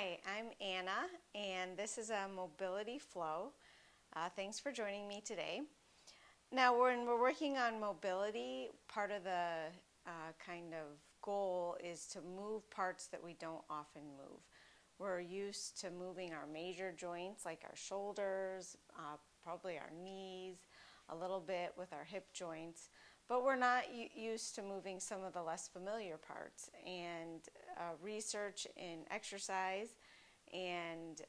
Hi, I'm Anna, and this is a mobility flow. Thanks for joining me today. Now, when we're working on mobility, part of the kind of goal is to move parts that we don't often move. We're used to moving our major joints like our shoulders, probably our knees, a little bit with our hip joints, but we're not used to moving some of the less familiar parts. And research in exercise and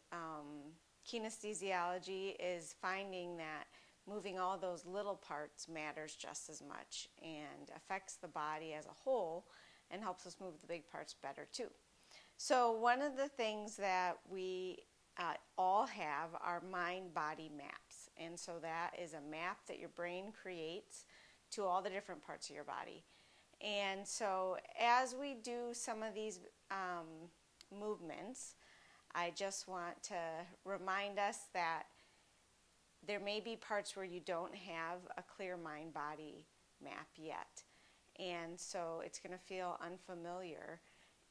kinesthesiology is finding that moving all those little parts matters just as much and affects the body as a whole and helps us move the big parts better too. So one of the things that we all have are mind-body maps. And so that is a map that your brain creates to all the different parts of your body. And so as we do some of these movements, I just want to remind us that there may be parts where you don't have a clear mind-body map yet. And so it's going to feel unfamiliar.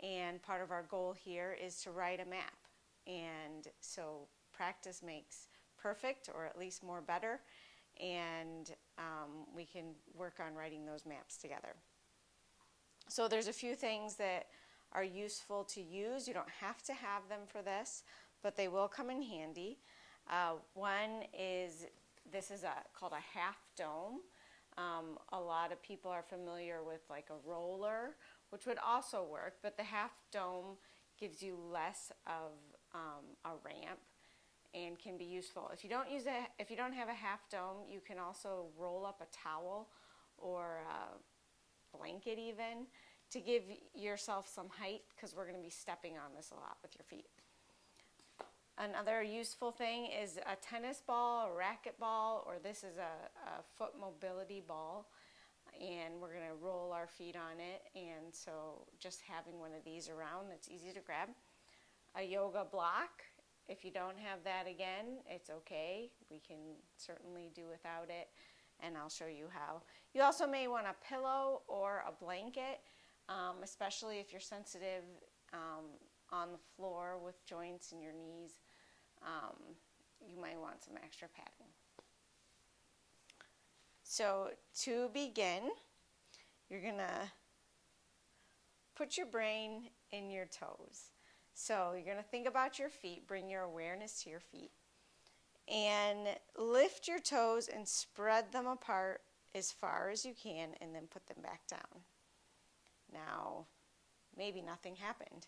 And part of our goal here is to write a map. And so practice makes perfect, or at least more better. And we can work on writing those maps together. So there's a few things that are useful to use. You don't have to have them for this, but they will come in handy. One is, this is called a half dome. A lot of people are familiar with like a roller, which would also work, but the half dome gives you less of a ramp and can be useful. If you don't have a half dome, you can also roll up a towel or a blanket even to give yourself some height, because we're going to be stepping on this a lot with your feet. Another useful thing is a tennis ball, a racket ball, or this is a foot mobility ball, and we're going to roll our feet on it. And so just having one of these around that's easy to grab. A yoga block. If you don't have that, again, it's okay. We can certainly do without it, and I'll show you how. You also may want a pillow or a blanket, especially if you're sensitive on the floor with joints in your knees. You might want some extra padding. So to begin, you're going to put your brain in your toes. So you're going to think about your feet, bring your awareness to your feet, and lift your toes and spread them apart as far as you can, and then put them back down. Now, maybe nothing happened.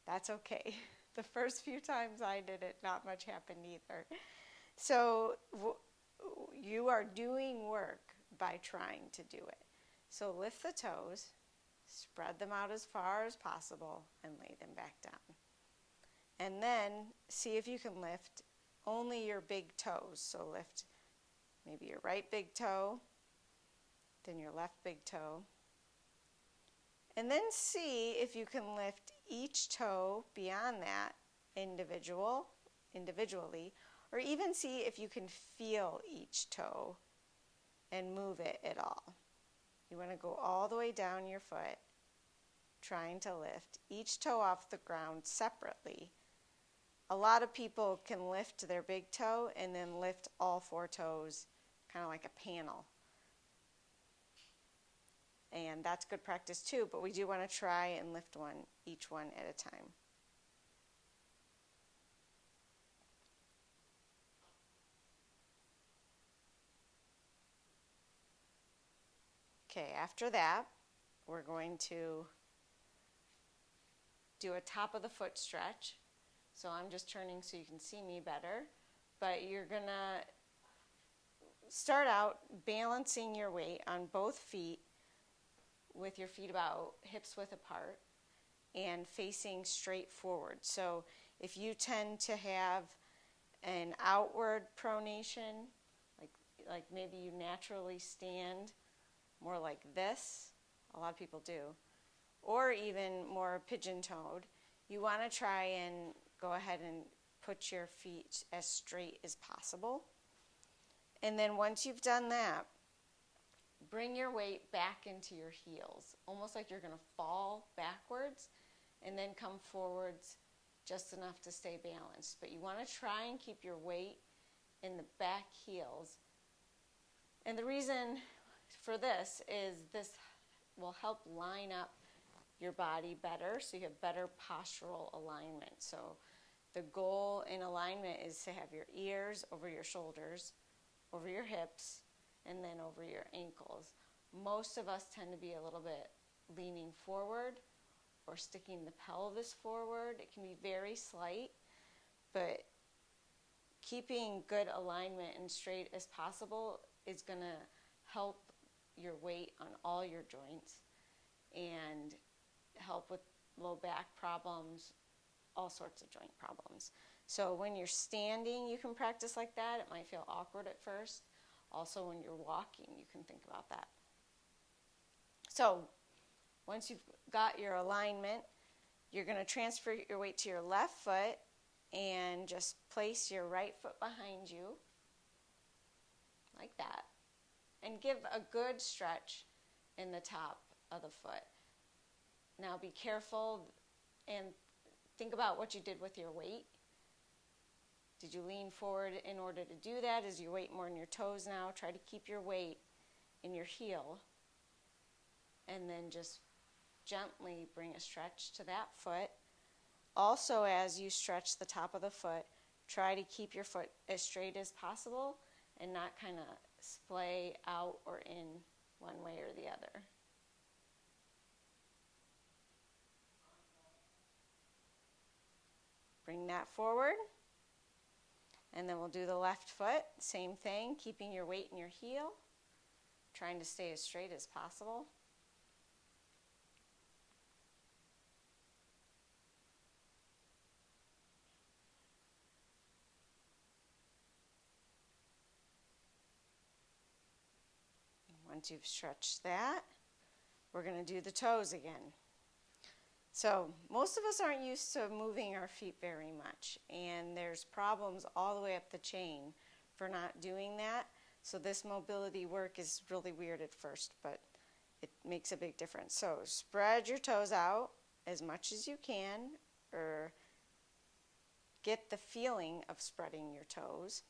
That's okay. The first few times I did it, not much happened either. So you are doing work by trying to do it. So lift the toes, spread them out as far as possible, and lay them back down. And then see if you can lift only your big toes. So lift maybe your right big toe, then your left big toe. And then see if you can lift each toe beyond that individually, or even see if you can feel each toe and move it at all. You want to go all the way down your foot, trying to lift each toe off the ground separately. A lot of people can lift their big toe and then lift all four toes, kind of like a panel. And that's good practice too, but we do want to try and lift each one at a time. Okay, after that, we're going to do a top of the foot stretch. So I'm just turning so you can see me better, but you're going to start out balancing your weight on both feet with your feet about hips width apart and facing straight forward. So if you tend to have an outward pronation, like maybe you naturally stand more like this, a lot of people do, or even more pigeon-toed, you want to try and go ahead and put your feet as straight as possible. And then once you've done that, bring your weight back into your heels, almost like you're going to fall backwards and then come forwards just enough to stay balanced. But you want to try and keep your weight in the back heels. And the reason for this is this will help line up your body better so you have better postural alignment. So the goal in alignment is to have your ears over your shoulders, over your hips, and then over your ankles. Most of us tend to be a little bit leaning forward or sticking the pelvis forward. It can be very slight, but keeping good alignment and straight as possible is going to help your weight on all your joints and help with low back problems, all sorts of joint problems. So when you're standing, you can practice like that. It might feel awkward at first. Also, when you're walking, you can think about that. So once you've got your alignment, you're going to transfer your weight to your left foot and just place your right foot behind you like that. And give a good stretch in the top of the foot. Now be careful and think about what you did with your weight. Did you lean forward in order to do that? Is your weight more in your toes now? Try to keep your weight in your heel. And then just gently bring a stretch to that foot. Also, as you stretch the top of the foot, try to keep your foot as straight as possible and not kind of splay out or in one way or the other. Bring that forward. And then we'll do the left foot. Same thing, keeping your weight in your heel, trying to stay as straight as possible. Once you've stretched that, we're going to do the toes again. So most of us aren't used to moving our feet very much, and there's problems all the way up the chain for not doing that. So this mobility work is really weird at first, but it makes a big difference. So spread your toes out as much as you can, or get the feeling of spreading your toes.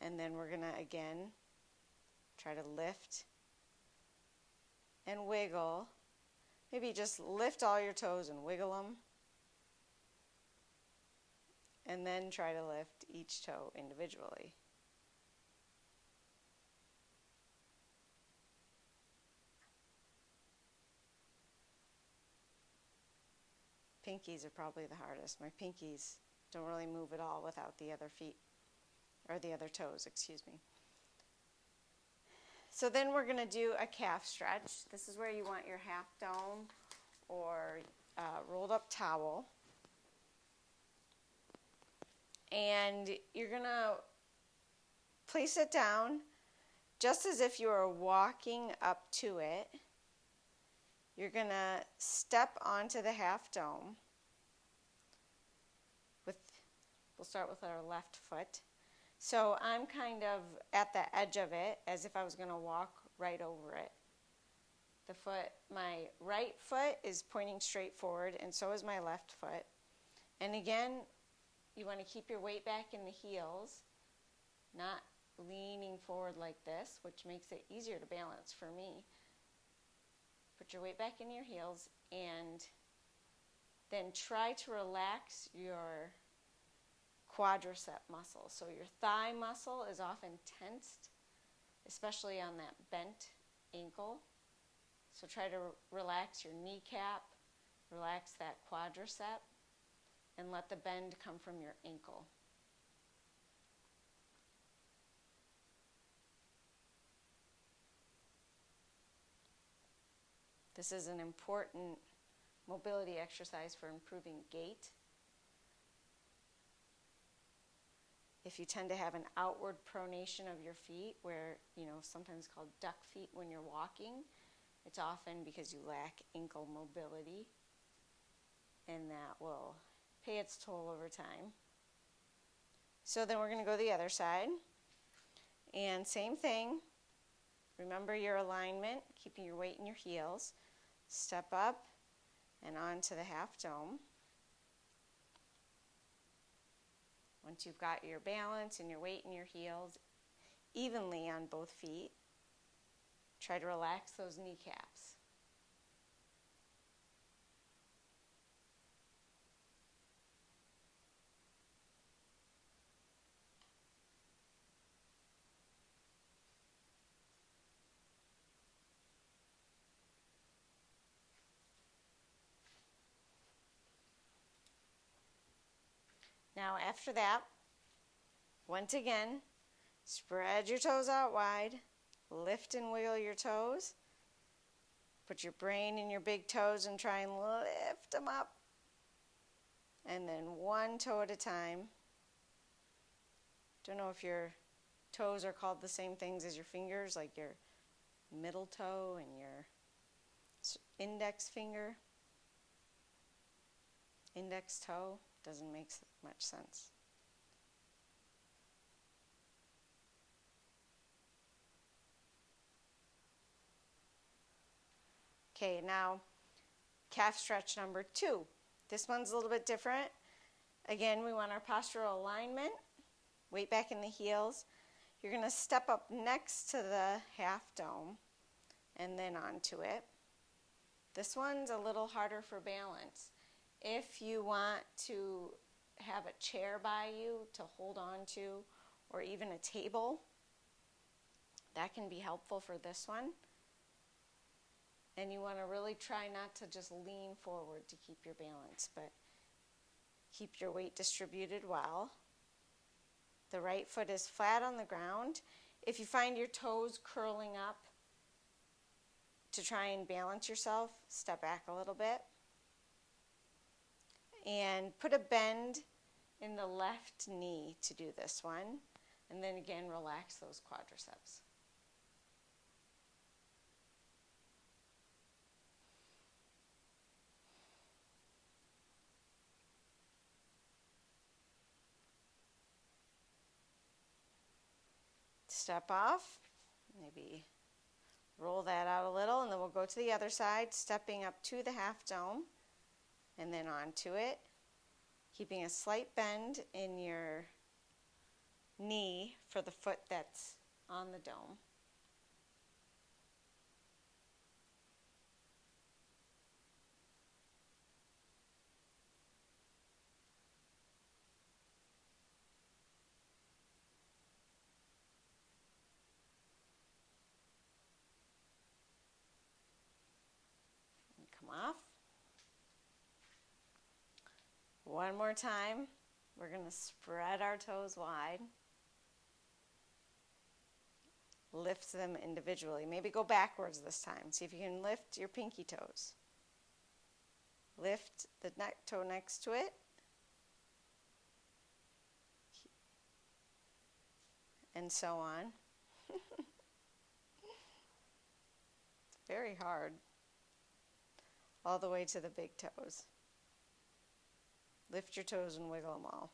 And then we're going to, again, try to lift and wiggle. Maybe just lift all your toes and wiggle them. And then try to lift each toe individually. Pinkies are probably the hardest. My pinkies don't really move at all without the other feet, or the other toes, excuse me. So then we're going to do a calf stretch. This is where you want your half dome or rolled up towel. And you're going to place it down just as if you were walking up to it. You're going to step onto the half dome. We'll start with our left foot. So I'm kind of at the edge of it as if I was going to walk right over it. My right foot is pointing straight forward, and so is my left foot. And again, you want to keep your weight back in the heels, not leaning forward like this, which makes it easier to balance for me. Put your weight back in your heels, and then try to relax your quadricep muscle. So your thigh muscle is often tensed, especially on that bent ankle. So try to relax your kneecap, relax that quadricep, and let the bend come from your ankle. This is an important mobility exercise for improving gait. If you tend to have an outward pronation of your feet, where, sometimes called duck feet when you're walking, it's often because you lack ankle mobility, and that will pay its toll over time. So then we're going to go the other side, and same thing. Remember your alignment, keeping your weight in your heels. Step up and onto the half dome. Once you've got your balance and your weight in your heels evenly on both feet, try to relax those kneecaps. Now after that, once again, spread your toes out wide, lift and wiggle your toes. Put your brain in your big toes and try and lift them up. And then one toe at a time. Don't know if your toes are called the same things as your fingers, like your middle toe and your index finger. Index toe doesn't make much sense. Okay, now calf stretch number 2. This one's a little bit different. Again, we want our postural alignment. Weight back in the heels. You're going to step up next to the half dome and then onto it. This one's a little harder for balance. If you want to have a chair by you to hold on to, or even a table, that can be helpful for this one. And you want to really try not to just lean forward to keep your balance, but keep your weight distributed well. The right foot is flat on the ground. If you find your toes curling up to try and balance yourself, step back a little bit. And put a bend in the left knee to do this one. And then again, relax those quadriceps. Step off, maybe roll that out a little, and then we'll go to the other side, stepping up to the half dome and then onto it, keeping a slight bend in your knee for the foot that's on the dome. Off. One more time. We're going to spread our toes wide. Lift them individually. Maybe go backwards this time. See if you can lift your pinky toes. Lift the toe next to it. And so on. It's very hard. All the way to the big toes. Lift your toes and wiggle them all.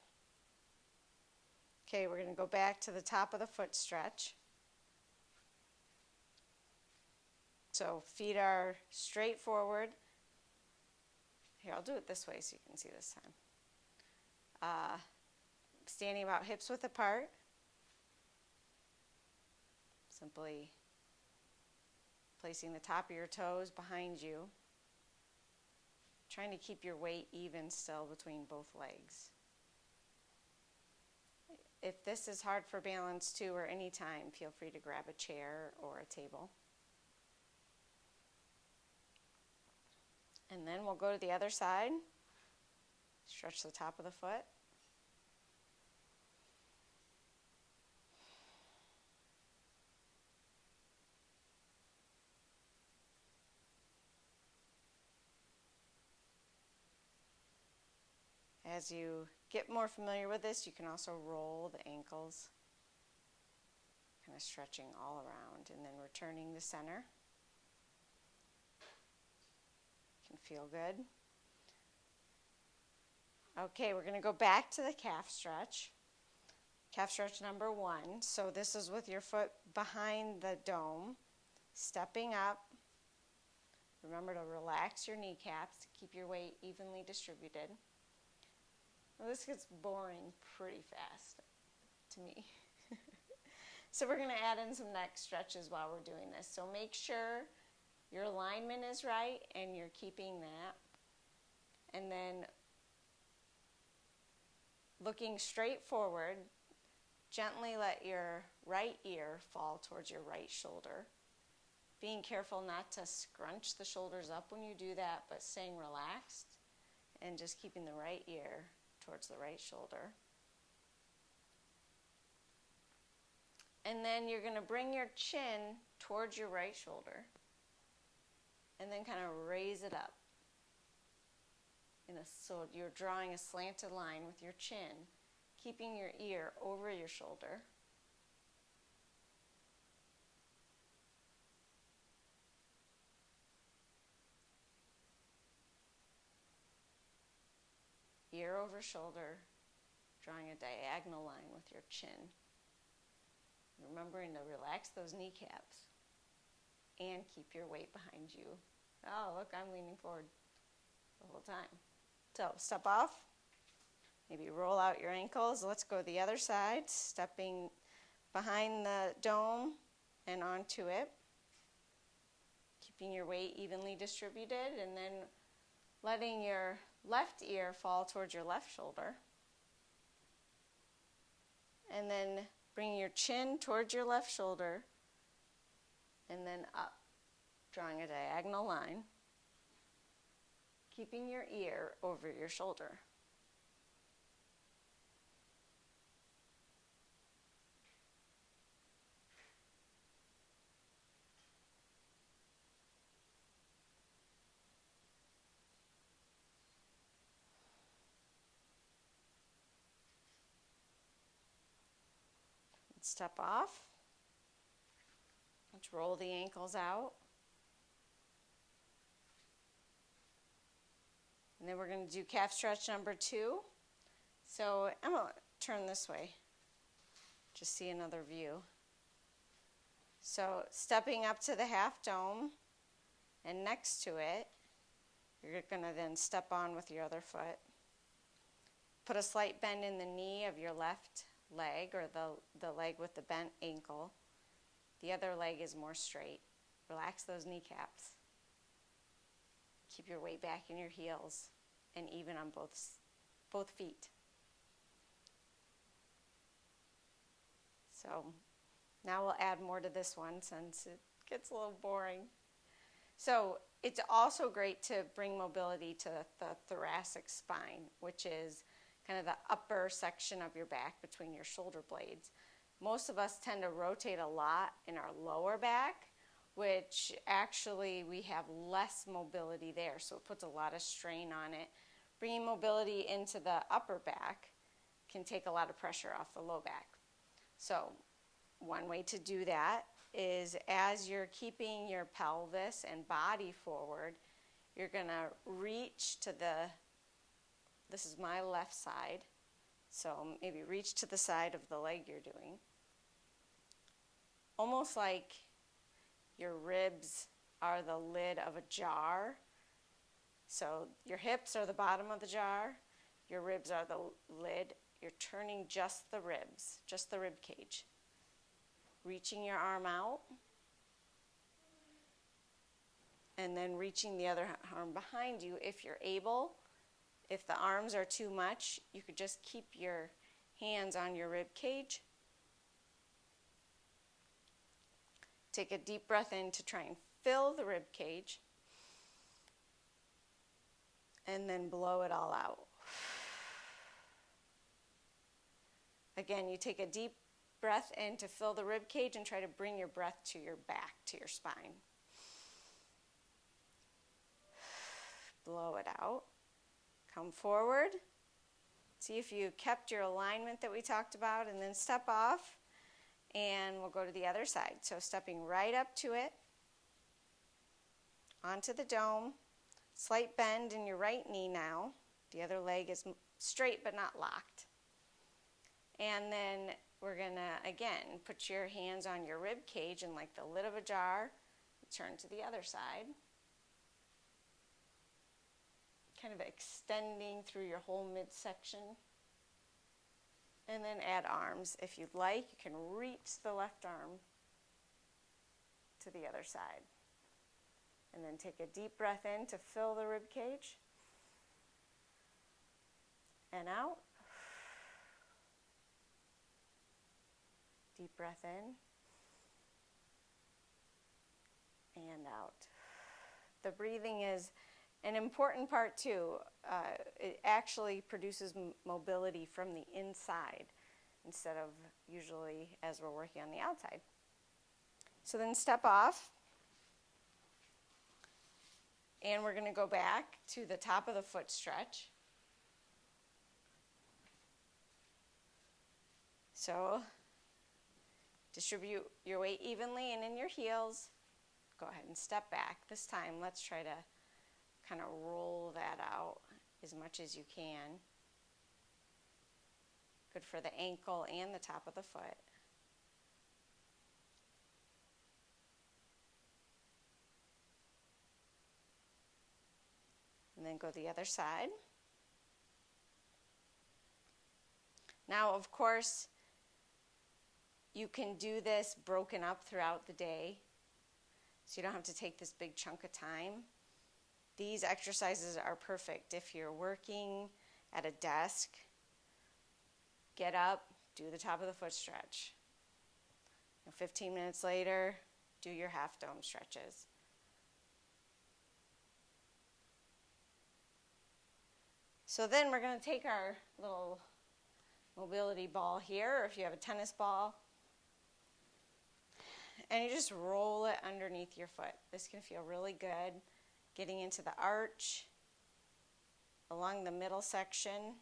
Okay, we're going to go back to the top of the foot stretch. So feet are straight forward. Here, I'll do it this way so you can see this time. Standing about hips width apart. Simply placing the top of your toes behind you. Trying to keep your weight even still between both legs. If this is hard for balance too, or any time, feel free to grab a chair or a table. And then we'll go to the other side. Stretch the top of the foot. As you get more familiar with this, you can also roll the ankles, kind of stretching all around, and then returning to center. Can feel good. Okay, we're going to go back to the calf stretch. Calf stretch number 1. So this is with your foot behind the dome, stepping up. Remember to relax your kneecaps to keep your weight evenly distributed. Well, this gets boring pretty fast to me. So we're going to add in some neck stretches while we're doing this. So make sure your alignment is right and you're keeping that. And then looking straight forward, gently let your right ear fall towards your right shoulder. Being careful not to scrunch the shoulders up when you do that, but staying relaxed and just keeping the right ear towards the right shoulder. And then you're going to bring your chin towards your right shoulder and then kind of raise it up. So you're drawing a slanted line with your chin, keeping your ear over your shoulder. Ear over shoulder, drawing a diagonal line with your chin. Remembering to relax those kneecaps and keep your weight behind you. Oh, look, I'm leaning forward the whole time. So step off, maybe roll out your ankles. Let's go the other side, stepping behind the dome and onto it. Keeping your weight evenly distributed, and then letting your left ear fall towards your left shoulder. And then bring your chin towards your left shoulder and then up, drawing a diagonal line, keeping your ear over your shoulder. Step off. Let's roll the ankles out. And then we're going to do calf stretch number 2. So I'm going to turn this way. Just see another view. So stepping up to the half dome, and next to it, you're going to then step on with your other foot. Put a slight bend in the knee of your left leg, or the leg with the bent ankle. The other leg is more straight. Relax those kneecaps. Keep your weight back in your heels and even on both feet. So now we'll add more to this one since it gets a little boring. So it's also great to bring mobility to the thoracic spine, which is kind of the upper section of your back between your shoulder blades. Most of us tend to rotate a lot in our lower back, which actually we have less mobility there, so it puts a lot of strain on it. Bringing mobility into the upper back can take a lot of pressure off the low back. So one way to do that is, as you're keeping your pelvis and body forward, you're going to reach to this is my left side, so maybe reach to the side of the leg you're doing. Almost like your ribs are the lid of a jar. So your hips are the bottom of the jar, your ribs are the lid. You're turning just the ribs, just the rib cage. Reaching your arm out, and then reaching the other arm behind you if you're able. If the arms are too much, you could just keep your hands on your rib cage. Take a deep breath in to try and fill the rib cage, and then blow it all out. Again, you take a deep breath in to fill the rib cage and try to bring your breath to your back, to your spine. Blow it out. Come forward. See if you kept your alignment that we talked about, and then step off, and we'll go to the other side. So stepping right up to it, onto the dome, slight bend in your right knee now. The other leg is straight but not locked. And then we're going to, again, put your hands on your rib cage, and like the lid of a jar, turn to the other side. kind of extending through your whole midsection. And then add arms. If you'd like, you can reach the left arm to the other side. And then take a deep breath in to fill the rib cage. And out. Deep breath in. And out. The breathing is an important part too. It actually produces mobility from the inside instead of usually as we're working on the outside. So then step off. And we're going to go back to the top of the foot stretch. So distribute your weight evenly and in your heels. Go ahead and step back. This time, let's try to kind of roll that out as much as you can. Good for the ankle and the top of the foot. And then go the other side. Now, of course, you can do this broken up throughout the day, so you don't have to take this big chunk of time. These exercises are perfect if you're working at a desk. Get up, do the top of the foot stretch. 15 minutes later, do your half dome stretches. So then we're going to take our little mobility ball here, or if you have a tennis ball, and you just roll it underneath your foot. This can feel really good, getting into the arch, along the middle section,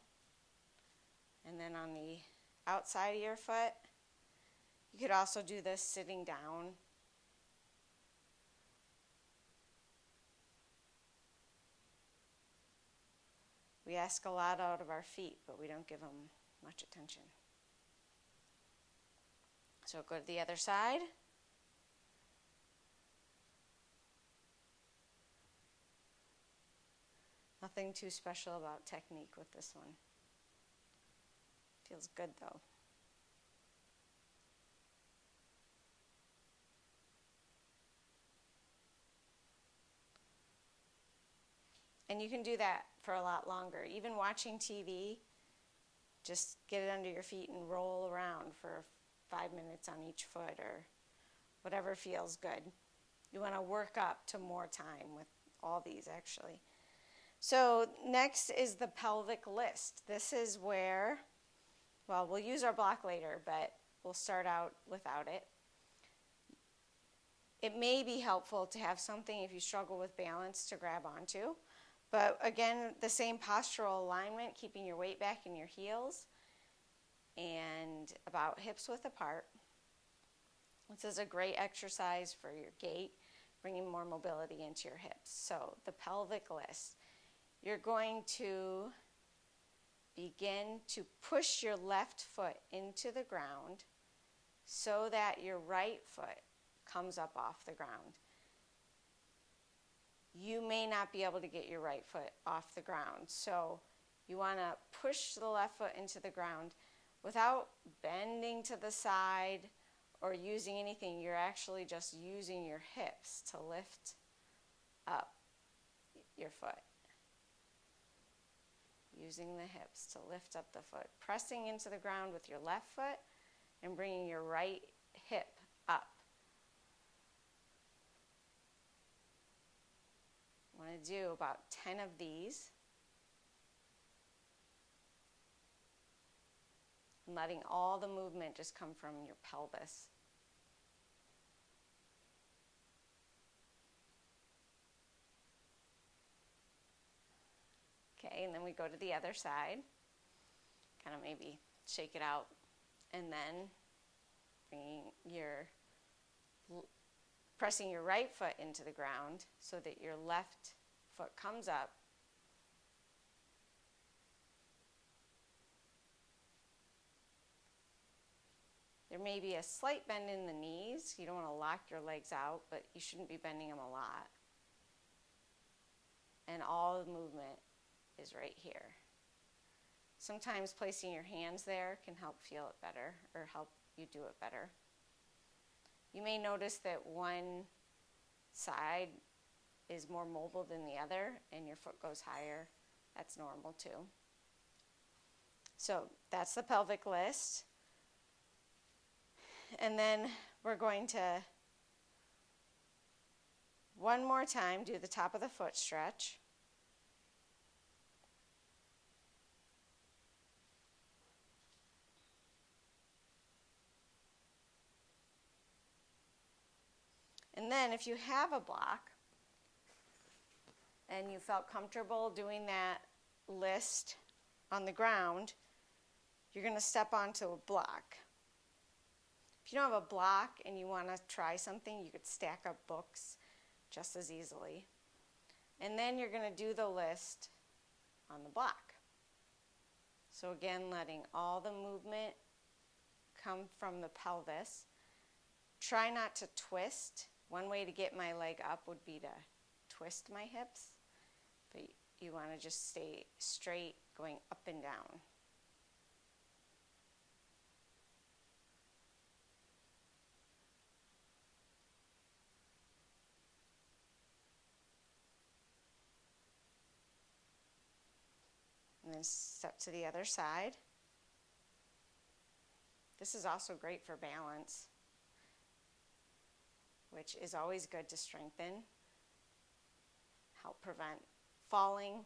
and then on the outside of your foot. You could also do this sitting down. We ask a lot out of our feet, but we don't give them much attention. So go to the other side. Nothing too special about technique with this one. Feels good though. And you can do that for a lot longer. Even watching TV, just get it under your feet and roll around for 5 minutes on each foot or whatever feels good. You want to work up to more time with all these actually. So next is the pelvic list. This is where, well, we'll use our block later, but we'll start out without it. It may be helpful to have something if you struggle with balance to grab onto. But again, the same postural alignment, keeping your weight back in your heels and about hips width apart. This is a great exercise for your gait, bringing more mobility into your hips. So the pelvic list. You're going to begin to push your left foot into the ground so that your right foot comes up off the ground. You may not be able to get your right foot off the ground, so you want to push the left foot into the ground without bending to the side or using anything. You're actually just using your hips to lift up your foot. Using the hips to lift up the foot, pressing into the ground with your left foot and bringing your right hip up. I want to do about 10 of these. And letting all the movement just come from your pelvis. Okay, and then we go to the other side. Kind of maybe shake it out. And then pressing your right foot into the ground so that your left foot comes up. There may be a slight bend in the knees. You don't want to lock your legs out, but you shouldn't be bending them a lot. And all the movement is right here. Sometimes placing your hands there can help feel it better or help you do it better. You may notice that one side is more mobile than the other and your foot goes higher. That's normal too. So that's the pelvic list. And then we're going to, one more time, do the top of the foot stretch. And then if you have a block and you felt comfortable doing that list on the ground, you're going to step onto a block. If you don't have a block and you want to try something, you could stack up books just as easily. And then you're going to do the list on the block. So again, letting all the movement come from the pelvis. Try not to twist. One way to get my leg up would be to twist my hips, but you want to just stay straight, going up and down. And then step to the other side. This is also great for balance, which is always good to strengthen, help prevent falling.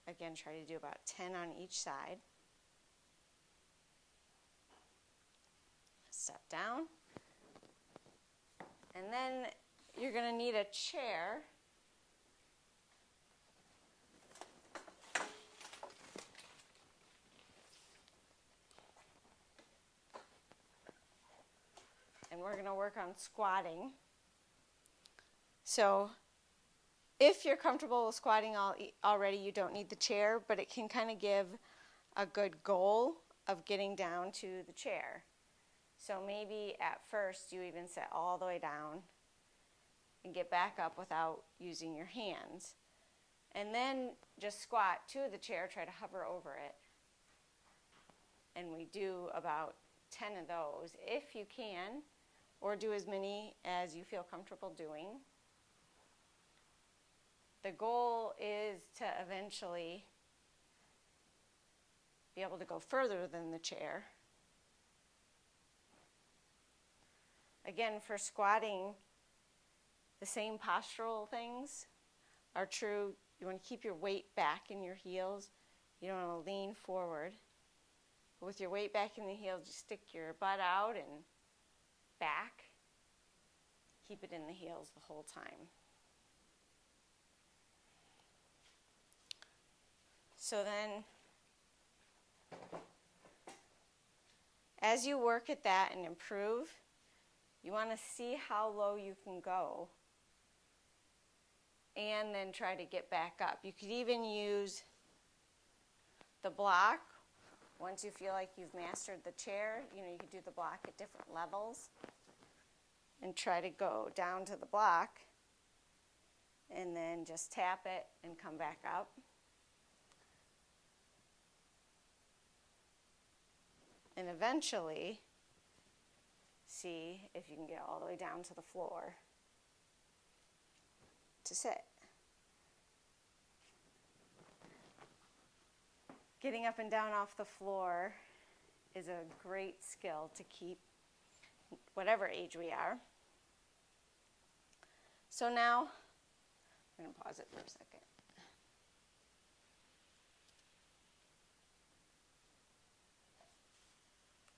Again, try to do about 10 on each side. Step down. And then you're going to need a chair. And we're going to work on squatting. So if you're comfortable with squatting already, you don't need the chair, but it can kind of give a good goal of getting down to the chair. So maybe at first you even sit all the way down and get back up without using your hands. And then just squat to the chair, try to hover over it. And we do about 10 of those if you can, or do as many as you feel comfortable doing. The goal is to eventually be able to go further than the chair. Again, for squatting, the same postural things are true. You want to keep your weight back in your heels. You don't want to lean forward. But with your weight back in the heels, you stick your butt out and back. Keep it in the heels the whole time. So then, as you work at that and improve, you want to see how low you can go and then try to get back up. You could even use the block. Once you feel like you've mastered the chair, you could do the block at different levels and try to go down to the block and then just tap it and come back up. And eventually, see if you can get all the way down to the floor to sit. Getting up and down off the floor is a great skill to keep whatever age we are. So now, I'm going to pause it for a second.